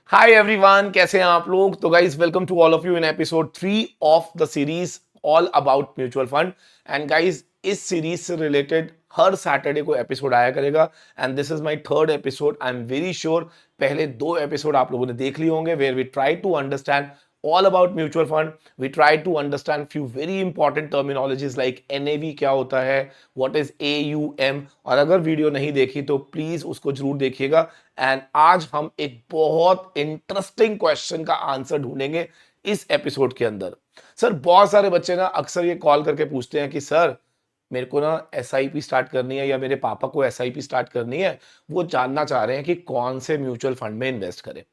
Hi everyone, कैसे हैं आप लोग। तो guys welcome to all of you in episode 3 of the series all about mutual fund. And guys इस series से रिलेटेड हर सैटरडे को एपिसोड आया करेगा and this is my third episode. I am very sure पहले दो episode आप लोगों ने देख लिए होंगे where we try to understand all about mutual fund. We try to understand few very important terminologies like NAV क्या होता है, what is AUM। और अगर वीडियो नहीं देखी तो प्लीज उसको जरूर देखिएगा। एंड आज हम एक बहुत इंटरेस्टिंग क्वेश्चन का आंसर ढूंढेंगे इस एपिसोड के अंदर। सर बहुत सारे बच्चे ना अक्सर ये कॉल करके पूछते हैं कि सर मेरे को ना एसआईपी स्टार्ट करनी है या मेरे पापा को एसआईपी स्टार्ट करनी है, वो जानना चाह रहे हैं कि कौन से म्यूचुअल फंड में इन्वेस्ट करें।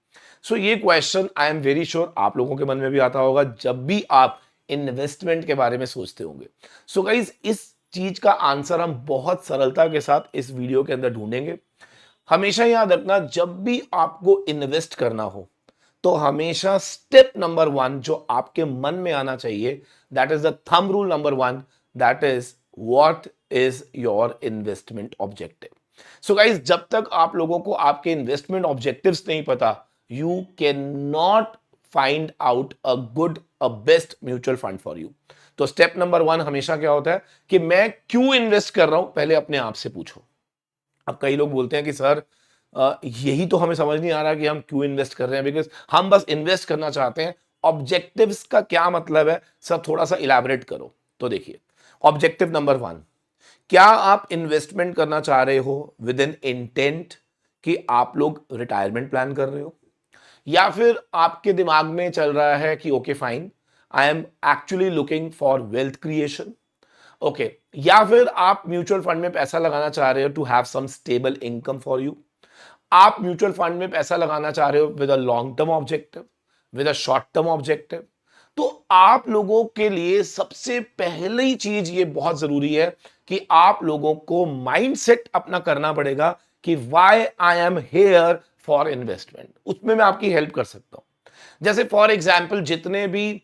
सो ये question I am very sure आप लोगों के मन में भी आता होगा जब भी आप इन्वेस्टमेंट के बारे में सोचते होंगे। सो गाइज इस चीज का आंसर हम बहुत सरलता के साथ इस वीडियो के अंदर ढूंढेंगे। हमेशा याद रखना जब भी आपको इन्वेस्ट करना हो तो हमेशा स्टेप नंबर 1 जो आपके मन में आना चाहिए, that is the thumb rule number 1, that is what is your investment objective. So guys जब तक आप लोगों को आपके इन्वेस्टमेंट ऑब्जेक्टिव्स नहीं पता, you can not find out a good a best mutual fund for you. तो स्टेप नंबर 1 हमेशा क्या होता है कि मैं क्यों इन्वेस्ट कर रहा हूं, पहले अपने आप से पूछो। अब कई लोग बोलते हैं कि सर यही तो हमें समझ नहीं आ रहा कि हम क्यों इन्वेस्ट कर रहे हैं, बिकॉज हम बस इन्वेस्ट करना चाहते हैं। ऑब्जेक्टिव्स का क्या मतलब है सर, थोड़ा सा इलैबोरेट करो। तो देखिए, ऑब्जेक्टिव नंबर 1, क्या आप इन्वेस्टमेंट करना चाह रहे हो विद इन इंटेंट कि आप लोग रिटायरमेंट प्लान कर रहे हो, या फिर आपके दिमाग में चल रहा है कि okay fine I am actually looking for wealth creation. Okay, या फिर आप म्यूचुअल फंड में पैसा लगाना चाह रहे हो to have some stable income for you. आप म्यूचुअल फंड में पैसा लगाना चाह रहे हो with a long term objective, with a short term objective. तो आप लोगों के लिए सबसे पहली चीज ये बहुत जरूरी है कि आप लोगों को माइंडसेट अपना करना पड़ेगा कि why I am here for investment. उसमें मैं आपकी हेल्प कर सकता हूं। जैसे फॉर एग्जाम्पल जितने भी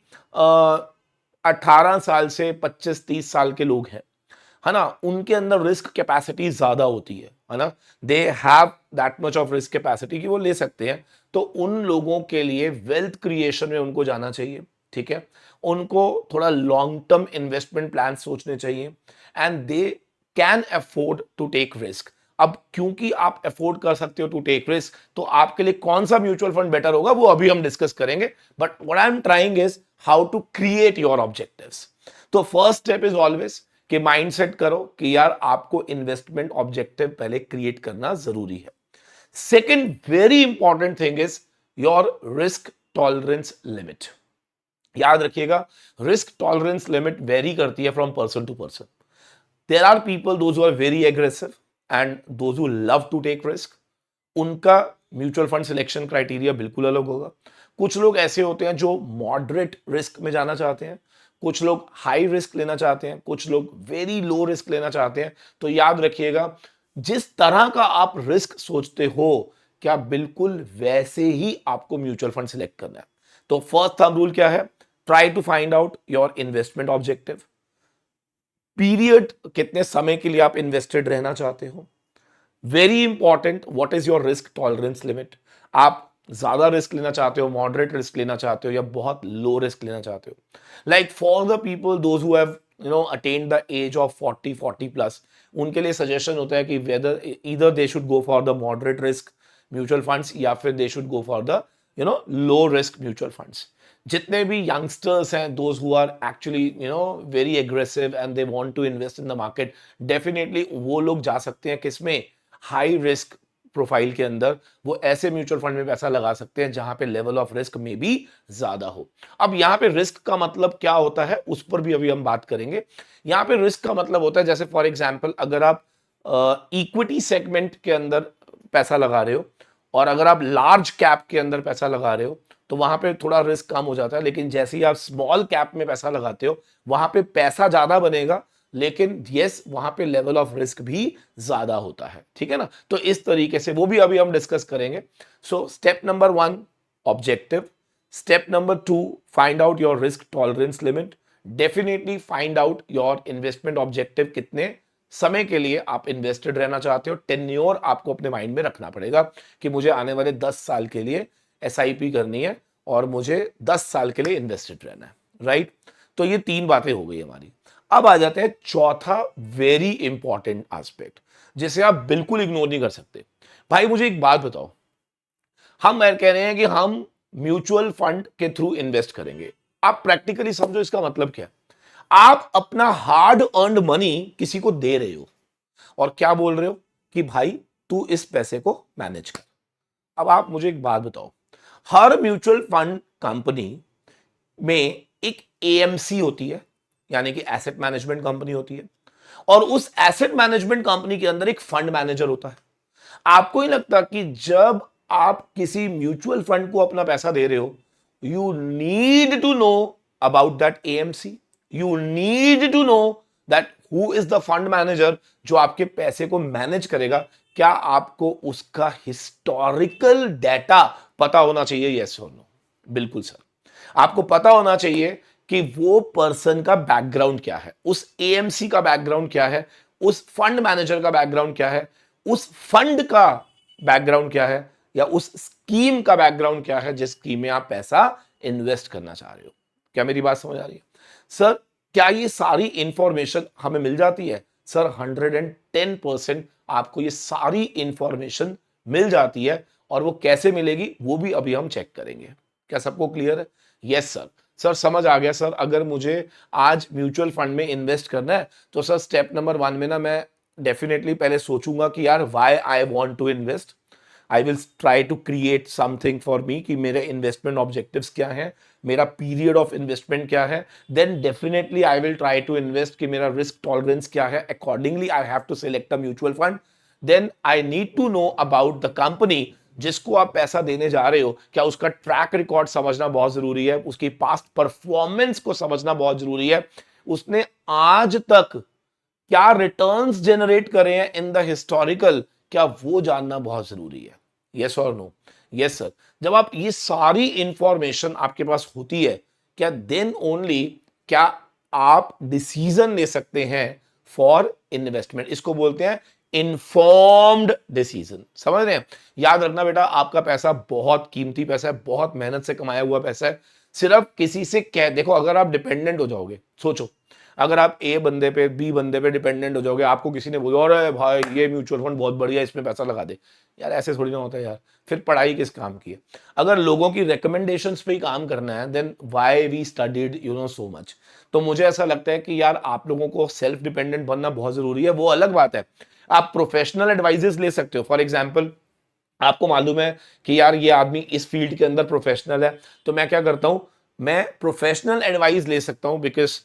18 साल से 25-30 साल के लोग हैं, है ना, उनके अंदर रिस्क कैपेसिटी ज्यादा होती है ना। They have that much of risk capacity कि वो ले सकते हैं। तो उन लोगों के लिए वेल्थ क्रिएशन में उनको जाना चाहिए। ठीक है, उनको थोड़ा लॉन्ग टर्म इन्वेस्टमेंट प्लान सोचने चाहिए and they can afford to take risk. अब क्योंकि आप अफोर्ड कर सकते हो टू टेक रिस्क, तो आपके लिए कौन सा म्यूचुअल फंड बेटर होगा वो अभी हम डिस्कस करेंगे। But what I am trying is how to create your objectives. तो फर्स्ट स्टेप इज ऑलवेज कि माइंडसेट करो कि यार आपको इन्वेस्टमेंट ऑब्जेक्टिव पहले क्रिएट करना जरूरी है। Second very important thing is your risk tolerance limit. याद रखिएगा, रिस्क टॉलरेंस लिमिट वेरी करती है from person to person. There are people those who are very aggressive and those who love to take risk. उनका mutual fund selection criteria बिल्कुल अलग होगा। कुछ लोग ऐसे होते हैं जो मॉडरेट रिस्क में जाना चाहते हैं, कुछ लोग हाई रिस्क लेना चाहते हैं, कुछ लोग वेरी लो रिस्क लेना चाहते हैं। तो याद रखिएगा, जिस तरह का आप रिस्क सोचते हो क्या बिल्कुल वैसे ही आपको म्यूचुअल फंड सिलेक्ट करना है। तो फर्स्ट थंब रूल क्या है, try to find out your investment objective. Period, कितने समय के लिए आप इन्वेस्टेड रहना चाहते हो। Very important, what is your risk tolerance limit. आप ज्यादा रिस्क लेना चाहते हो, मॉडरेट रिस्क लेना चाहते हो, या बहुत लो रिस्क लेना चाहते हो। Like for the people those who have attend the age of 40 plus, उनके लिए सजेशन होता है कि whether either they should go for the moderate risk mutual funds या फिर they should go for the low risk mutual funds. जितने भी youngsters हैं, those who are actually very aggressive and they want to invest in the market, definitely वो लोग जा सकते हैं किसमें, हाई रिस्क प्रोफाइल के अंदर। वो ऐसे म्यूचुअल फंड में पैसा लगा सकते हैं जहां पे लेवल ऑफ रिस्क में भी ज्यादा हो। अब यहां पे रिस्क का मतलब क्या होता है उस पर भी अभी हम बात करेंगे। यहां पे रिस्क का मतलब होता है, जैसे फॉर एग्जांपल अगर आप इक्विटी सेगमेंट के अंदर पैसा लगा रहे हो और अगर आप लार्ज कैप के अंदर पैसा लगा रहे हो तो वहां पे थोड़ा रिस्क कम हो जाता है। लेकिन जैसे ही आप स्मॉल कैप में पैसा लगाते हो वहां पे पैसा ज्यादा बनेगा, लेकिन यस वहां पे लेवल ऑफ रिस्क भी ज्यादा होता है। ठीक है ना, तो इस तरीके से वो भी अभी हम डिस्कस करेंगे। So step number 1 objective, step number 2 find out your risk tolerance limit. Definitely find out your investment objective, कितने समय के लिए आप इन्वेस्टेड रहना चाहते हो। टेन्योर आपको अपने माइंड में रखना पड़ेगा कि मुझे आने वाले 10 साल के लिए SIP करनी है और मुझे 10 साल के लिए इन्वेस्टेड रहना है, राइट। तो ये 3 बातें हो गई हमारी। अब आ जाते हैं चौथा वेरी इंपॉर्टेंट एस्पेक्ट, जिसे आप बिल्कुल इग्नोर नहीं कर सकते। भाई मुझे एक बात बताओ, हम कह रहे हैं कि हम म्यूचुअल फंड के थ्रू इन्वेस्ट करेंगे। आप प्रैक्टिकली समझो इसका मतलब क्या है। आप अपना हार्ड अर्न्ड मनी किसी को दे रहे हो और क्या बोल रहे हो कि भाई तू इस पैसे को मैनेज कर। अब आप मुझे एक बात बताओ, हर म्यूचुअल फंड कंपनी में एक AMC होती है, यानी कि एसेट मैनेजमेंट कंपनी होती है, और उस एसेट मैनेजमेंट कंपनी के अंदर एक फंड मैनेजर होता है। आपको ही लगता कि जब आप किसी म्यूचुअल फंड को अपना पैसा दे रहे हो, you need to know about that AMC, you need to know that who is the fund manager जो आपके पैसे को मैनेज करेगा। क्या आपको उसका हिस्टोरिकल डाटा पता होना चाहिए? यस और नो? बिल्कुल सर, आपको पता होना चाहिए कि वो पर्सन का बैकग्राउंड क्या है, उस AMC का बैकग्राउंड क्या है, उस फंड मैनेजर का बैकग्राउंड क्या है, उस फंड का बैकग्राउंड क्या है, या उस स्कीम का बैकग्राउंड क्या है जिस स्कीम में आप पैसा इन्वेस्ट करना चाह रहे हो। क्या मेरी बात समझ आ रही है? सर क्या ये सारी इंफॉर्मेशन हमें मिल जाती है? सर 110% आपको ये सारी इंफॉर्मेशन मिल जाती है, और वो कैसे मिलेगी वो भी अभी हम चेक करेंगे। क्या सबको क्लियर है? Yes sir. सर समझ आ गया सर। अगर मुझे आज म्यूचुअल फंड में इन्वेस्ट करना है तो सर स्टेप नंबर 1 में ना मैं डेफिनेटली पहले सोचूंगा कि यार why I want to invest. I will try to create something for me कि मेरे इन्वेस्टमेंट ऑब्जेक्टिव्स क्या है, मेरा पीरियड ऑफ इन्वेस्टमेंट क्या है। Then definitely I will try to invest कि मेरा रिस्क टॉलरेंस क्या है। Accordingly I have to select a mutual fund. Then I need to know about the company जिसको आप पैसा देने जा रहे हो। क्या उसका ट्रैक रिकॉर्ड समझना बहुत जरूरी है, उसकी पास्ट परफॉर्मेंस को समझना बहुत जरूरी है, उसने आज तक क्या रिटर्न्स जनरेट करे हैं इन द हिस्टोरिकल, क्या वो जानना बहुत जरूरी है। यस और नो? Yes sir. जब आप ये सारी इंफॉर्मेशन आपके पास होती है, क्या देन ओनली क्या आप डिसीजन ले सकते हैं फॉर इन्वेस्टमेंट। इसको बोलते हैं इन्फॉर्म्ड डिसीजन। समझ रहे हैं? याद रखना बेटा, आपका पैसा बहुत कीमती पैसा है, बहुत मेहनत से कमाया हुआ पैसा है। सिर्फ किसी से कह देखो, अगर आप डिपेंडेंट हो जाओगे, सोचो अगर आप A बंदे पे B बंदे पे डिपेंडेंट हो जाओगे, आपको किसी ने बोला अरे भाई ये म्यूचुअल फंड बहुत बढ़िया है, इसमें पैसा लगा दे, यार ऐसे थोड़ी ना होता है यार। फिर पढ़ाई किस काम की है? अगर लोगों की रिकमेंडेशंस पे ही काम करना है, then why we studied so much. तो मुझे ऐसा लगता है कि यार आप लोगों को सेल्फ डिपेंडेंट बनना बहुत जरूरी है। वो अलग बात है, आप प्रोफेशनल एडवाइजेस ले सकते हो। फॉर एग्जाम्पल आपको मालूम है कि यार ये आदमी इस फील्ड के अंदर प्रोफेशनल है, तो मैं क्या करता हूं, मैं प्रोफेशनल एडवाइस ले सकता हूं। बिकॉज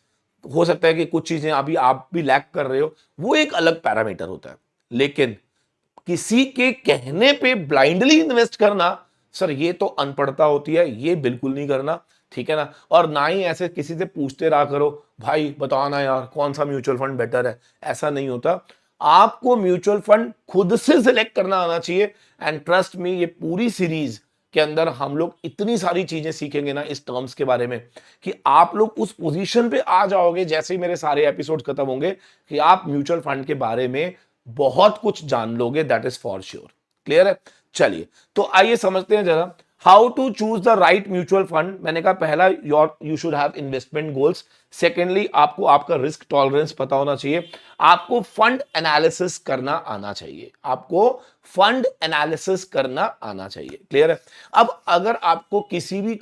हो सकता है कि कुछ चीजें अभी आप भी लैक कर रहे हो, वो एक अलग पैरामीटर होता है। लेकिन किसी के कहने पे ब्लाइंडली इन्वेस्ट करना, सर ये तो अनपढ़ता होती है, ये बिल्कुल नहीं करना। ठीक है ना? और ना ही ऐसे किसी से पूछते रहा करो भाई बताओ ना यार कौन सा म्यूचुअल फंड बेटर है। ऐसा नहीं होता। आपको म्यूचुअल फंड खुद से सिलेक्ट करना आना चाहिए। एंड ट्रस्ट मी, ये पूरी सीरीज के अंदर हम लोग इतनी सारी चीजें सीखेंगे ना इस टर्म्स के बारे में, कि आप लोग उस पोजीशन पे आ जाओगे जैसे ही मेरे सारे एपिसोड खत्म होंगे, कि आप म्यूचुअल फंड के बारे में बहुत कुछ जान लोगे। That is for sure. Clear है? चलिए तो आइए समझते हैं जरा how to choose the right mutual fund. मैंने कहा पहला you should have investment goals. Secondly आपको आपका रिस्क टॉलरेंस पता होना चाहिए। आपको फंड एनालिसिस करना आना चाहिए। आपको फंड एनालिसिस करना आना चाहिए। क्लियर है? अब अगर आपको किसी भी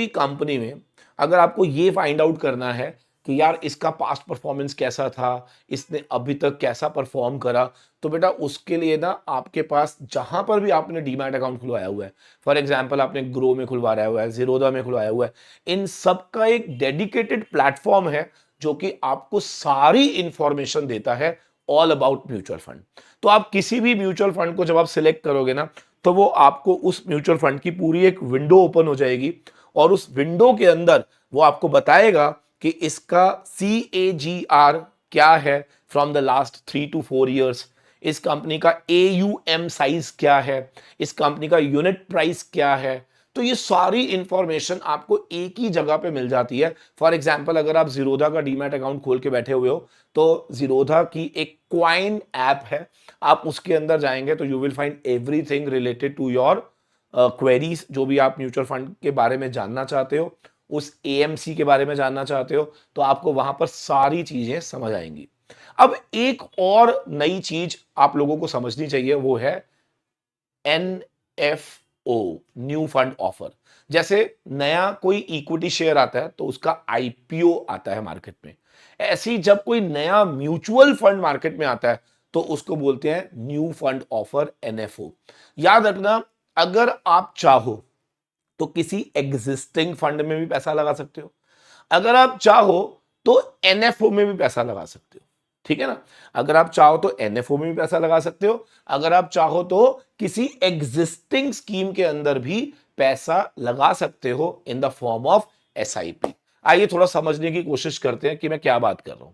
कंपनी में अगर आपको ये फाइंड आउट करना है कि यार इसका पास्ट परफॉर्मेंस कैसा था, इसने अभी तक कैसा परफॉर्म करा, तो बेटा उसके लिए ना आपके पास जहां पर भी आपने डीमैट अकाउंट खुलवाया हुआ है, फॉर एग्जांपल आपने ग्रो में खुलवाया हुआ है, जीरोधा में खुलवाया हुआ है, इन सब का एक डेडिकेटेड प्लेटफॉर्म है जो कि आपको सारी इंफॉर्मेशन देता है ऑल अबाउट म्यूचुअल फंड। तो आप किसी भी म्यूचुअल फंड को जब आप सिलेक्ट करोगे ना, तो वो आपको उस म्यूचुअल फंड की पूरी एक विंडो ओपन हो जाएगी, और उस विंडो के अंदर वो आपको बताएगा कि इसका CAGR क्या है from the last 3 to 4 years, इस कंपनी का AUM साइज क्या है, इस कंपनी का यूनिट प्राइस क्या है। तो ये सारी इंफॉर्मेशन आपको एक ही जगह पे मिल जाती है। फॉर एग्जांपल अगर आप जीरोधा का डीमैट अकाउंट खोल के बैठे हुए हो, तो जीरोधा की एक क्वाइन ऐप है, आप उसके अंदर जाएंगे तो you will find everything related to your queries, जो भी आप म्यूचुअल फंड के बारे में जानना चाहते हो, उस एएमसी के बारे में जानना चाहते हो, तो आपको वहां पर सारी चीजें समझ आएंगी। अब एक और नई चीज आप लोगों को समझनी चाहिए, वो है NFO, न्यू फंड ऑफर। जैसे नया कोई इक्विटी शेयर आता है तो उसका आईपीओ आता है मार्केट में, ऐसे ही जब कोई नया म्यूचुअल फंड मार्केट में आता है तो उसको बोलते हैं न्यू फंड ऑफर, NFO। याद रखना, अगर आप चाहो तो किसी एग्जिस्टिंग फंड में भी पैसा लगा सकते हो, अगर आप चाहो तो NFO में भी पैसा लगा सकते हो, ठीक है ना। अगर आप चाहो तो NFO में भी पैसा लगा सकते हो, अगर आप चाहो तो किसी एग्जिस्टिंग स्कीम के अंदर भी पैसा लगा सकते हो in the form of SIP। आइए थोड़ा समझने की कोशिश करते हैं कि मैं क्या बात कर रहा हूं।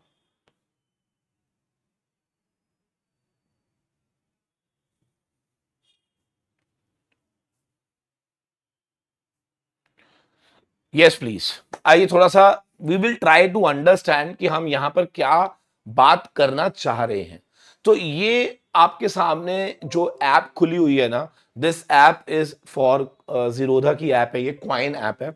यस प्लीज, आइए थोड़ा सा we will try to understand कि हम यहां पर क्या बात करना चाह रहे हैं। तो ये आपके सामने जो ऐप खुली हुई है ना, this app is for Zerodha की ऐप है, ये क्वाइन ऐप है।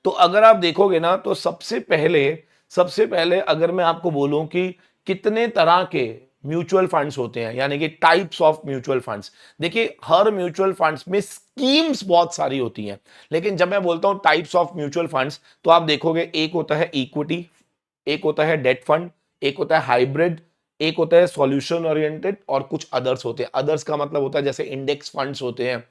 तो अगर आप देखोगे ना तो सबसे पहले अगर मैं आपको बोलूं कि कितने तरह के म्यूचुअल फंड्स होते हैं, यानी कि टाइप्स ऑफ म्यूचुअल फंड्स, देखिए हर म्यूचुअल फंड्स में स्कीम्स बहुत सारी होती हैं, लेकिन जब मैं बोलता हूं टाइप्स ऑफ म्यूचुअल फंड्स तो आप देखोगे एक होता है इक्विटी, एक होता है डेट फंड, एक होता है हाइब्रिड, एक होता है सॉल्यूशन ओरिएंटेड, और कुछ अदर्स होते हैं। अदर्स का मतलब होता है जैसे इंडेक्स फंड्स होते हैं,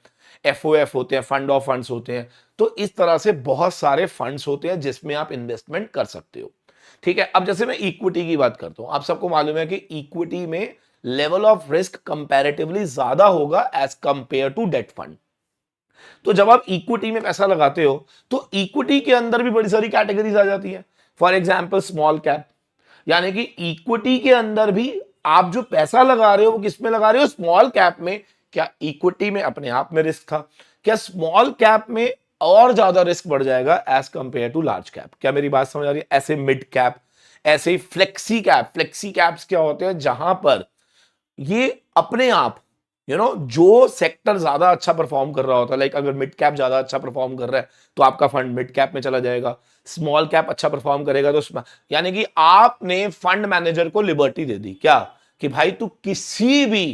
FOF होते हैं, फंड ऑफ फंड्स होते हैं। तो इस तरह से बहुत सारे फंड्स होते हैं जिसमें आप इन्वेस्टमेंट कर सकते हो, ठीक है। अब जैसे मैं इक्विटी की बात करता हूं, आप सबको मालूम है कि इक्विटी में लेवल ऑफ रिस्क कंपैरेटिवली ज्यादा होगा as compare to debt fund. तो जब आप इक्विटी में पैसा लगाते हो तो इक्विटी के अंदर भी बड़ी सारी कैटेगरीज आ जाती है। फॉर एग्जाम्पल स्मॉल कैप, यानी कि इक्विटी के अंदर भी आप जो पैसा लगा रहे हो वो किस में लगा रहे हो, स्मॉल कैप में। क्या इक्विटी में अपने आप में रिस्क था, क्या स्मॉल कैप में और ज्यादा रिस्क बढ़ जाएगा as compare to large cap. क्या मेरी बात समझ आ रही है। ऐसे मिड कैप, ऐसे ही फ्लेक्सी कैप। फ्लेक्सी कैप्स क्या होते हैं, जहां पर ये अपने आप जो सेक्टर ज्यादा अच्छा परफॉर्म कर रहा होता है, लाइक अगर मिड कैप ज्यादा अच्छा परफॉर्म कर रहा है तो आपका फंड मिड कैप में चला जाएगा, स्मॉल कैप अच्छा परफॉर्म करेगा तो यानी कि आपने फंड मैनेजर को लिबर्टी दे दी क्या, कि भाई तू किसी भी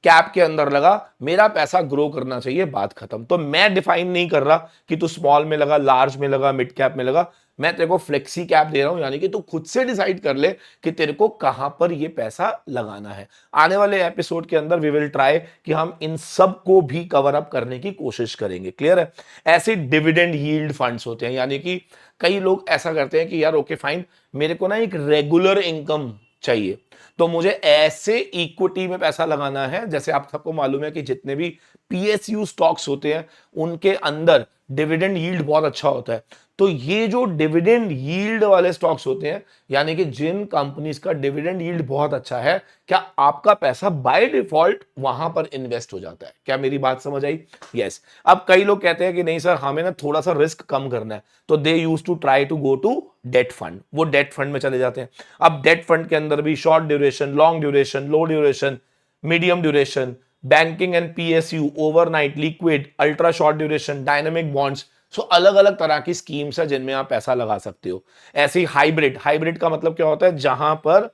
कैप के अंदर लगा, मेरा पैसा ग्रो करना चाहिए, बात खत्म। तो मैं डिफाइन नहीं कर रहा कि तू स्मॉल में लगा, लार्ज में लगा, मिड कैप में लगा, मैं तेरे को फ्लेक्सी कैप दे रहा हूं, यानी कि तू खुद से डिसाइड कर ले कि तेरे को कहां पर ये पैसा लगाना है। आने वाले एपिसोड के अंदर वी विल ट्राई कि हम इन सब को भी कवर अप करने की कोशिश करेंगे, क्लियर है। ऐसे डिविडेंड यील्ड फंड्स होते हैं, यानी कि कई लोग ऐसा करते हैं कि यार ओके फाइन, मेरे को ना एक रेगुलर इनकम चाहिए, तो मुझे ऐसे इक्विटी में पैसा लगाना है। जैसे आप सबको मालूम है कि जितने भी PSU स्टॉक्स होते हैं उनके अंदर डिविडेंड यील्ड बहुत अच्छा होता है। तो ये जो डिविडेंड यील्ड वाले स्टॉक्स होते हैं, यानी कि जिन कंपनीज का डिविडेंड यील्ड बहुत अच्छा है, क्या आपका पैसा बाय डिफॉल्ट वहां पर इन्वेस्ट हो जाता है। क्या मेरी बात समझ आई। यस। अब कई लोग कहते हैं कि नहीं सर, हमें ना थोड़ा सा रिस्क कम करना है, तो they used to try to go to debt fund, वो डेट फंड में चले जाते हैं। अब डेट फंड के अंदर भी short duration, long duration, low duration, medium duration, banking and PSU, overnight, liquid, ultra short duration, dynamic bonds, so अलग अलग तरह की स्कीम्स है जिनमें आप पैसा लगा सकते हो। ऐसे ही हाइब्रिड, हाइब्रिड का मतलब क्या होता है, जहां पर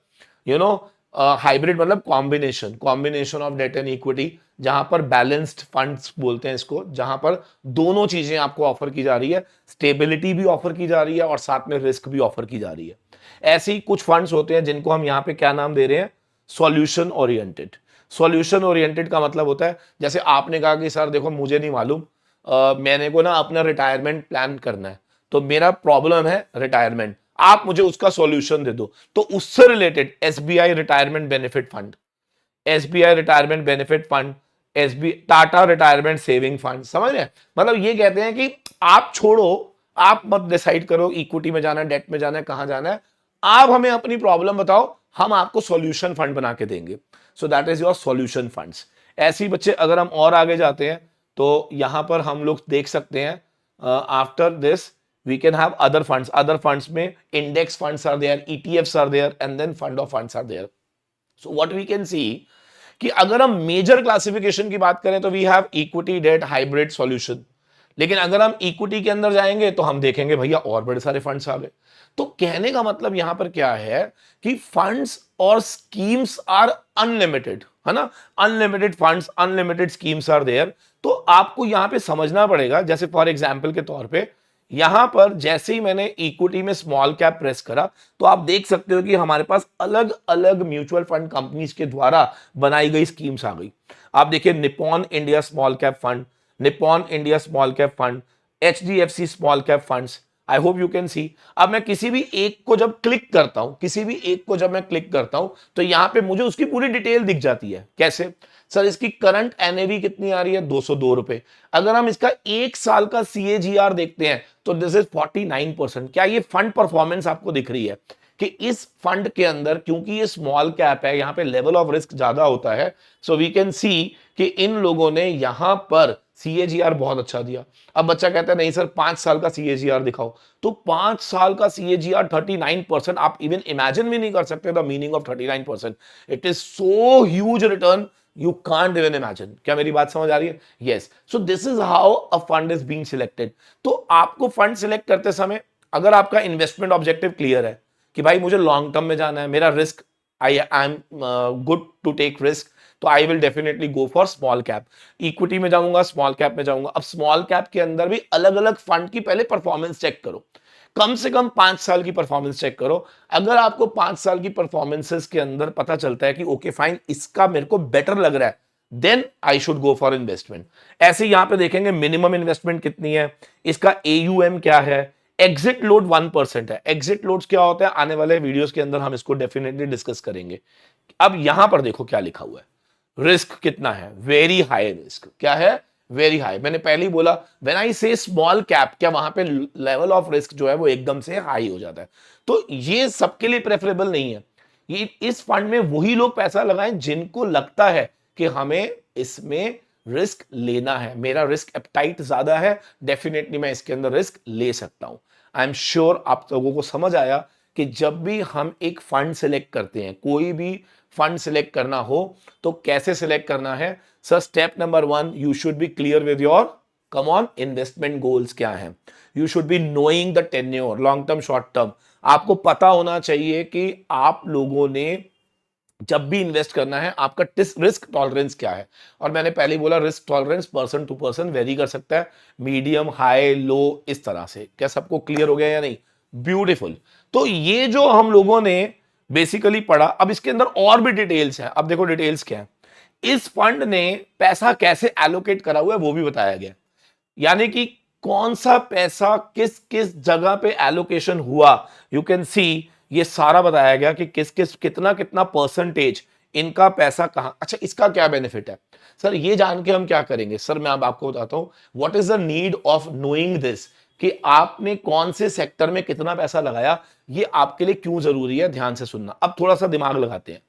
हाइब्रिड मतलब combination of debt and equity, जहां पर बैलेंस्ड फंड्स बोलते हैं इसको, जहां पर दोनों चीजें आपको ऑफर की जा रही है, स्टेबिलिटी भी ऑफर की जा रही है और साथ में रिस्क भी ऑफर की जा रही है। ऐसे ही कुछ फंड्स होते हैं जिनको हम यहां पे क्या नाम दे रहे हैं, सॉल्यूशन ओरिएंटेड। सॉल्यूशन ओरिएंटेड का मतलब होता है, जैसे आपने कहा कि सर देखो मुझे नहीं मालूम, मैंने को ना अपना रिटायरमेंट प्लान करना है, तो मेरा प्रॉब्लम है रिटायरमेंट, आप मुझे उसका सॉल्यूशन दे दो। तो उससे related SBI retirement benefit fund, SBI retirement benefit fund, SB Tata retirement saving fund, समझ रहे हैं। मतलब ये कहते हैं कि आप छोड़ो, आप मत डिसाइड करो इक्विटी में जाना है, डेट में जाना है, कहां जाना है, आप हमें अपनी प्रॉब्लम बताओ, हम आपको सॉल्यूशन फंड बना के देंगे। So that is your solution funds. ऐसे ही बच्चे अगर हम और आगे जाते हैं तो यहां पर हम लोग देख सकते हैं, after this we can have other funds में index funds are there, ETFs are there, and then fund of funds are there. So what we can see कि अगर हम मेजर क्लासिफिकेशन की बात करें तो we have equity, debt, hybrid, solution. लेकिन अगर हम इक्विटी के अंदर जाएंगे तो हम देखेंगे भैया और बड़े सारे फंड्स आ गए। तो कहने का मतलब यहां पर क्या है कि फंड्स और स्कीम्स आर अनलिमिटेड, है ना, unlimited funds unlimited schemes are there. तो आपको यहां पे समझना पड़ेगा, जैसे फॉर एग्जांपल के तौर पे यहां पर जैसे ही मैंने इक्विटी में स्मॉल कैप प्रेस करा तो आप देख सकते हो कि हमारे पास अलग अलग म्यूचुअल फंड कंपनीज के द्वारा बनाई गई स्कीम्स आ गई। आप देखिए Nippon India small cap fund, Nippon India small cap fund, HDFC small cap funds. I hope you can see. अब मैं किसी भी एक को जब क्लिक करता हूं, किसी भी एक को जब मैं क्लिक करता हूं तो यहां पे मुझे उसकी पूरी डिटेल दिख जाती है। कैसे सर? इसकी करंट एनएवी कितनी आ रही है? 202 रुपए। अगर हम इसका एक साल का सीएजीआर देखते हैं तो दिस इज 49%। क्या ये फंड परफॉर्मेंस आपको दिख रही है कि इस फंड के अंदर, क्योंकि ये स्मॉल कैप है, यहां पे लेवल ऑफ रिस्क ज्यादा होता है, सो वी कैन सी कि इन लोगों ने यहां पर सीएजीआर बहुत अच्छा दिया। अब बच्चा कहता है नहीं सर 5 साल का सीएजीआर दिखाओ, तो 5 साल का सीएजीआर 39%। आप इवन इमेजिन भी नहीं कर सकते the meaning of 39%। It is so huge return, you can't even imagine. क्या मेरी बात समझ आ रही है? Yes. So this is how a fund is being selected. तो आपको फंड सिलेक्ट करते समय अगर आपका इन्वेस्टमेंट ऑब्जेक्टिव क्लियर है कि भाई मुझे लॉन्ग टर्म में जाना है, मेरा risk, I am good to take risk, तो I will definitely go for small cap. Equity में जाऊंगा, स्मॉल कैप में जाऊंगा। अब स्मॉल कैप के अंदर भी अलग अलग फंड की पहले परफॉर्मेंस चेक करो, कम से कम 5 साल की परफॉर्मेंस चेक करो। अगर आपको 5 साल की परफॉर्मेंसेस के अंदर पता चलता है कि ओके फाइन, इसका मेरे को बेटर लग रहा है, then I should go for investment. ऐसे यहां पे देखेंगे मिनिमम इन्वेस्टमेंट कितनी है, इसका एयूएम क्या है, एग्जिट लोड 1% है। एग्जिट लोड्स क्या होता है, आने वाले वीडियोस के अंदर हम इसको डेफिनेटली डिस्कस करेंगे। अब यहां पर देखो क्या लिखा हुआ है, रिस्क कितना है, वेरी हाई रिस्क। क्या है? Very high. मैंने पहले ही बोला व्हेन आई से स्मॉल कैप, क्या वहां पे लेवल ऑफ रिस्क जो है वो एकदम से हाई हो जाता है। तो ये सबके लिए प्रेफरेबल नहीं है। ये इस फंड में वही लोग पैसा लगाएं जिनको लगता है कि हमें इसमें रिस्क लेना है, मेरा रिस्क एप्टाइट ज्यादा है, डेफिनेटली मैं इसके अंदर रिस्क ले सकता हूं। आई एम श्योर आप लोगों को समझ आया कि जब भी हम एक फंड सिलेक्ट करते हैं, कोई भी फंड सिलेक्ट करना हो तो कैसे सिलेक्ट करना है। Sir step number 1, you should be clear with your come on investment goals क्या है। You should be knowing the tenure, long term short term. आपको पता होना चाहिए कि आप लोगों ने जब भी इन्वेस्ट करना है आपका रिस्क टॉलरेंस क्या है। और मैंने पहले ही बोला risk tolerance person to person vary कर सकता है, मीडियम, हाई, लो, इस तरह से। क्या सबको क्लियर हो गया या नहीं? ब्यूटीफुल। तो ये जो हम लोगों ने बेसिकली पढ़ा, अब इसके अंदर और भी डिटेल्स है। अब देखो डिटेल्स क्या है, इस फंड ने पैसा कैसे एलोकेट करा हुआ है वो भी बताया गया, यानी कि कौन सा पैसा किस किस जगह पे एलोकेशन हुआ। यू कैन सी ये सारा बताया गया कि किस किस कितना कितना परसेंटेज इनका पैसा कहां। अच्छा, इसका क्या बेनिफिट है सर? ये जान के हम क्या करेंगे सर? मैं अब आपको बताता हूं what is the need of knowing this, कि आपने कौन से सेक्टर में कितना पैसा लगाया, ये आपके लिए क्यों जरूरी है। ध्यान से सुनना। अब थोड़ा सा दिमाग लगाते हैं।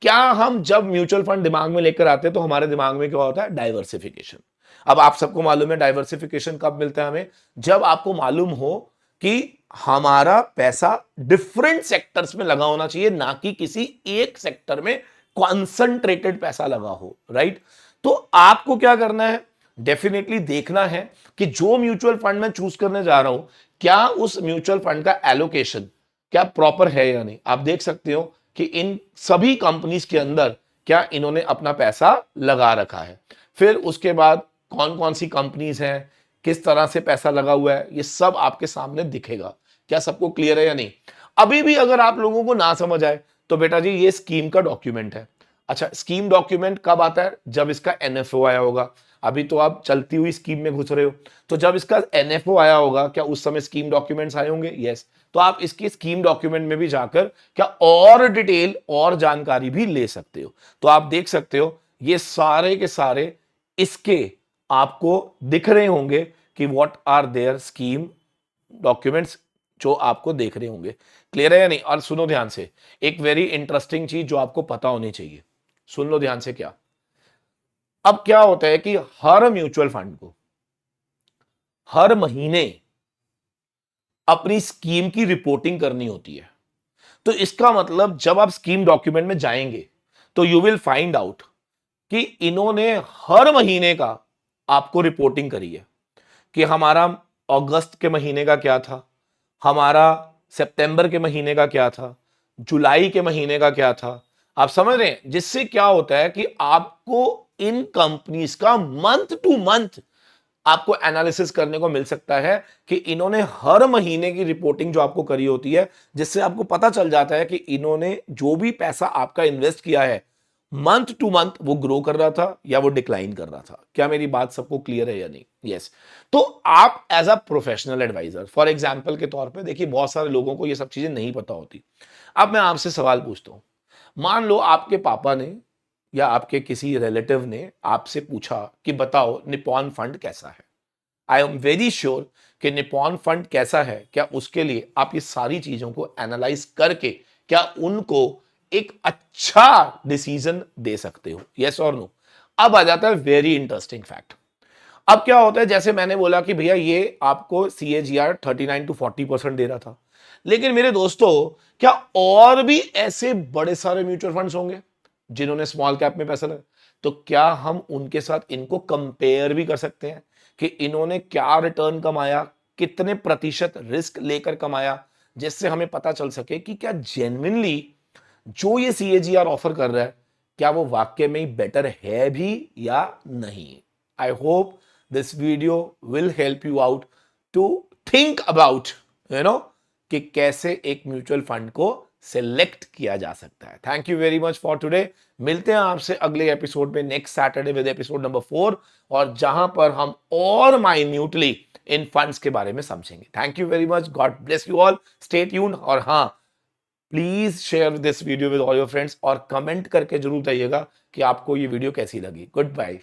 क्या हम जब म्यूचुअल फंड दिमाग में लेकर आते हैं तो हमारे दिमाग में क्या होता है? डाइवर्सिफिकेशन। अब आप सबको मालूम है डाइवर्सिफिकेशन कब मिलता है हमें? जब आपको मालूम हो कि हमारा पैसा डिफरेंट सेक्टर्स में लगा होना चाहिए, ना कि किसी एक सेक्टर में कॉन्सेंट्रेटेड पैसा लगा हो, राइट? तो आपको क्या करना है? डेफिनेटली देखना है कि जो म्यूचुअल फंड मैं चूज करने जा रहा हूं, क्या उस म्यूचुअल फंड का एलोकेशन क्या प्रॉपर है या नहीं। आप देख सकते हो कि इन सभी कंपनीज के अंदर क्या इन्होंने अपना पैसा लगा रखा है। फिर उसके बाद कौन कौन सी कंपनीज हैं, किस तरह से पैसा लगा हुआ है, ये सब आपके सामने दिखेगा। क्या सबको क्लियर है या नहीं? अभी भी अगर आप लोगों को ना समझ आए तो बेटा जी ये स्कीम का डॉक्यूमेंट है। अच्छा, स्कीम डॉक्यूमेंट कब आता है? जब इसका एनएफओ आया होगा। अभी तो आप चलती हुई स्कीम में घुस रहे हो, तो जब इसका एनएफओ आया होगा क्या उस समय स्कीम डॉक्यूमेंट्स आए होंगे? यस। तो आप इसकी स्कीम डॉक्यूमेंट में भी जाकर क्या और डिटेल और जानकारी भी ले सकते हो। तो आप देख सकते हो ये सारे के सारे इसके आपको दिख रहे होंगे कि what are their scheme documents, जो आपको देख रहे होंगे। क्लियर है या नहीं? और सुनो ध्यान से, एक वेरी इंटरेस्टिंग चीज जो आपको पता होनी चाहिए, सुन लो ध्यान से। क्या अब क्या होता है कि हर म्यूचुअल फंड को हर महीने अपनी स्कीम की रिपोर्टिंग करनी होती है। तो इसका मतलब जब आप स्कीम डॉक्यूमेंट में जाएंगे तो यू विल फाइंड आउट कि इन्होंने हर महीने का आपको रिपोर्टिंग करी है। कि हमारा अगस्त के महीने का क्या था, हमारा सितंबर के महीने का क्या था, जुलाई के महीने का क्या था। आप समझ रहे हैं, जिससे क्या होता है कि आपको इन कंपनीज का मंथ टू मंथ आपको एनालिसिस करने को मिल सकता है कि इन्होंने हर महीने की रिपोर्टिंग जो आपको करी होती है, जिससे आपको पता चल जाता है कि इन्होंने जो भी पैसा आपका इन्वेस्ट किया है मंथ टू मंथ वो ग्रो कर रहा था या वो डिक्लाइन कर रहा था। क्या मेरी बात सबको क्लियर है या नहीं? यस। तो आप as a professional adviser, for example के तौर पे देखिए, बहुत सारे लोगों को ये सब चीजें नहीं पता होती। अब मैं आपसे सवाल पूछता हूं, मान लो आपके पापा ने या आपके किसी रिलेटिव ने आपसे पूछा कि बताओ निपॉन फंड कैसा है। आई एम वेरी श्योर कि निपॉन फंड कैसा है, क्या उसके लिए आप ये सारी चीजों को एनालाइज करके क्या उनको एक अच्छा डिसीजन दे सकते हो? यस और नो? अब आ जाता है वेरी इंटरेस्टिंग फैक्ट। अब क्या होता है, जैसे मैंने बोला कि भैया ये आपको CAGR 39 to 40% दे रहा था, लेकिन मेरे दोस्तों क्या और भी ऐसे बड़े सारे म्यूचुअल फंड्स होंगे जिन्होंने स्मॉल कैप में पैसा लगा? तो क्या हम उनके साथ इनको कंपेयर भी कर सकते हैं कि इन्होंने क्या रिटर्न कमाया, कितने प्रतिशत रिस्क लेकर कमाया, जिससे हमें पता चल सके कि क्या जेन्युइनली जो ये CAGR ऑफर कर रहा है क्या वो वाक्य में ही बेटर है भी या नहीं? I hope this video will help you out to think about कि कैसे एक म्यूचुअल फंड को सिलेक्ट किया जा सकता है। Thank you very much for today. मिलते हैं आपसे अगले एपिसोड में next Saturday with episode number 4, और जहां पर हम और माइन्यूटली इन फंड्स के बारे में समझेंगे। Thank you very much, God bless you all, stay tuned. और हाँ, please share this video with all your friends और कमेंट करके जरूर बताइएगा कि आपको ये वीडियो कैसी लगी। Good bye.